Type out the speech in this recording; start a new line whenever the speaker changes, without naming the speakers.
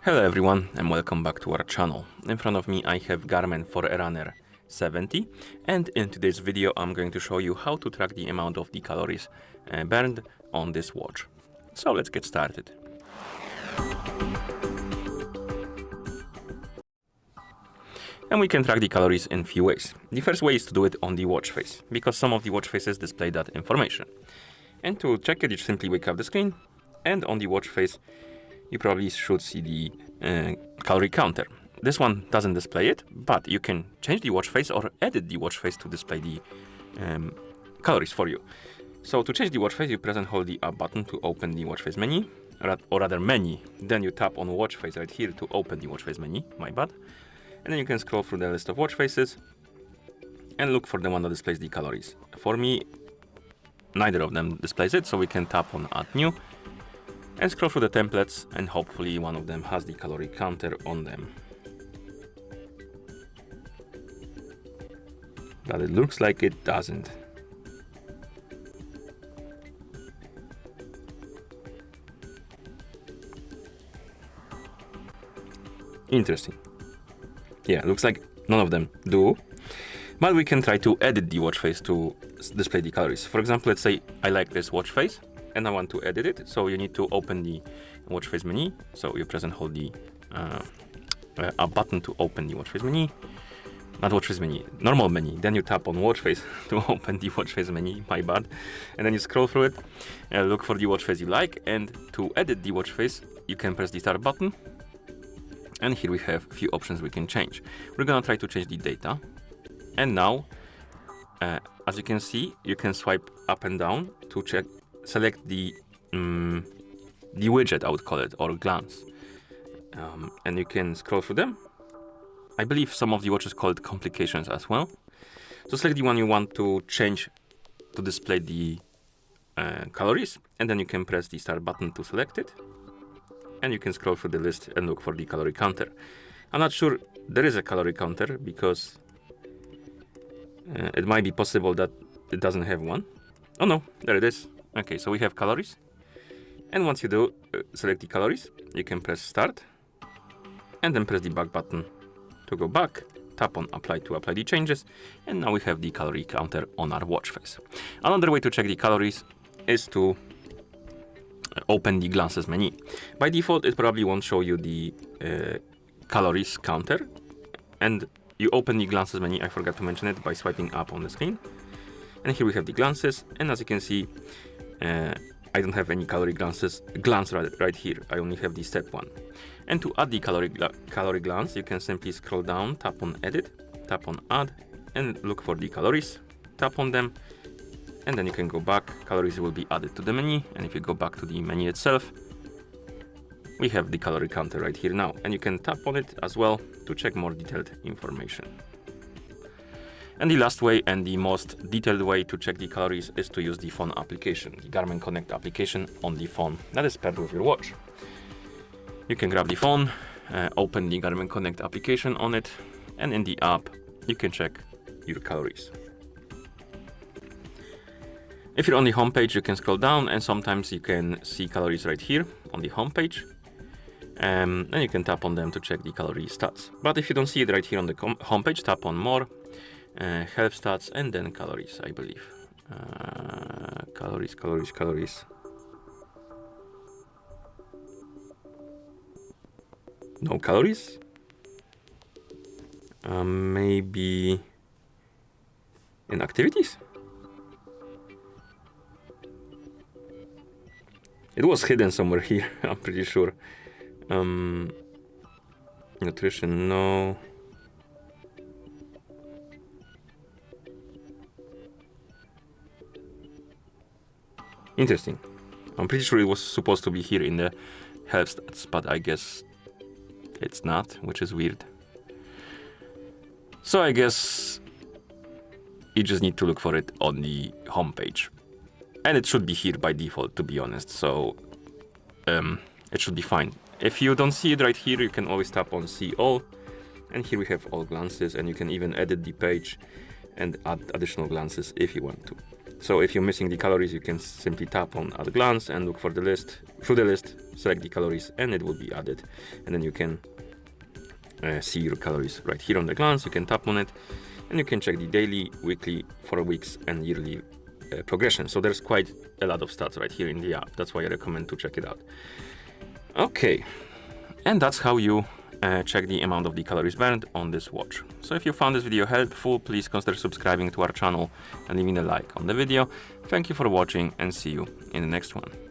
Hello everyone and welcome back to our channel. In front of me I have Garmin Forerunner 70, and in today's video I'm going to show you how to track the amount of the calories burned on this watch. So let's get started. And we can track the calories in few ways. The first way is to do it on the watch face, because some of the watch faces display that information. And to check it, you simply wake up the screen, and on the watch face you probably should see the calorie counter. This one doesn't display it, but you can change the watch face or edit the watch face to display the calories for you. So to change the watch face, you press and hold the up button to open the watch face menu, or rather menu. Then you tap on watch face right here to open the watch face menu, my bad. And then you can scroll through the list of watch faces and look for the one that displays the calories. For me, neither of them displays it, so we can tap on add new and scroll through the templates, and hopefully one of them has the calorie counter on them. But it looks like it doesn't. Interesting. Yeah, looks like none of them do. But we can try to edit the watch face to display the calories. For example, let's say I like this watch face and I want to edit it. So you need to open the watch face menu. So you press and hold the up button to open the watch face menu. Not watch face menu, normal menu. Then you tap on watch face to open the watch face menu, my bad. And then you scroll through it, look for the watch face you like, and to edit the watch face, you can press the start button. And here we have a few options we can change. We're gonna try to change the data. And now, as you can see, you can swipe up and down to select the widget, I would call it, or glance. And you can scroll through them. I believe some of the watches call it complications as well. So select the one you want to change to display the calories, and then you can press the start button to select it. And you can scroll through the list and look for the calorie counter. I'm not sure there is a calorie counter because it might be possible that it doesn't have one. Oh no, there it is. Okay, so we have calories. And once you do select the calories, you can press start and then press the back button to go back. Tap on apply to apply the changes. And now we have the calorie counter on our watch face. Another way to check the calories is to open the glances menu. By default, it probably won't show you the calories counter, and you open the glances menu, I forgot to mention it, by swiping up on the screen. And here we have the glances, and as you can see, I don't have any calorie glance right here. I only have the step one. And to add the calorie glance, you can simply scroll down, tap on edit, tap on add, and look for the calories. Tap on them, and then you can go back. Calories will be added to the menu, and if you go back to the menu itself, we have the calorie counter right here now, and you can tap on it as well to check more detailed information. And the last way and the most detailed way to check the calories is to use the phone application, the Garmin Connect application on the phone that is paired with your watch. You can grab the phone, open the Garmin Connect application on it, and in the app you can check your calories. If you're on the home page, you can scroll down, and sometimes you can see calories right here on the home page. And you can tap on them to check the calorie stats. But if you don't see it right here on the home page, tap on more, health stats, and then calories, I believe. Calories. No calories? Maybe in activities? It was hidden somewhere here, I'm pretty sure. Nutrition, no. Interesting. I'm pretty sure it was supposed to be here in the health stats, but I guess it's not, which is weird. So I guess you just need to look for it on the home page. And it should be here by default, to be honest, so it should be fine. If you don't see it right here, you can always tap on see all, and here we have all glances, and you can even edit the page and add additional glances if you want to. So if you're missing the calories, you can simply tap on add glance and look for the list, through the list, select the calories, and it will be added. And then you can see your calories right here on the glance. You can tap on it, and you can check the daily, weekly, 4 weeks, and yearly progression. So there's quite a lot of stats right here in the app. That's why I recommend to check it out. Okay, and that's how you check the amount of the calories burned on this watch. So if you found this video helpful, please consider subscribing to our channel and leaving a like on the video. Thank you for watching, and see you in the next one.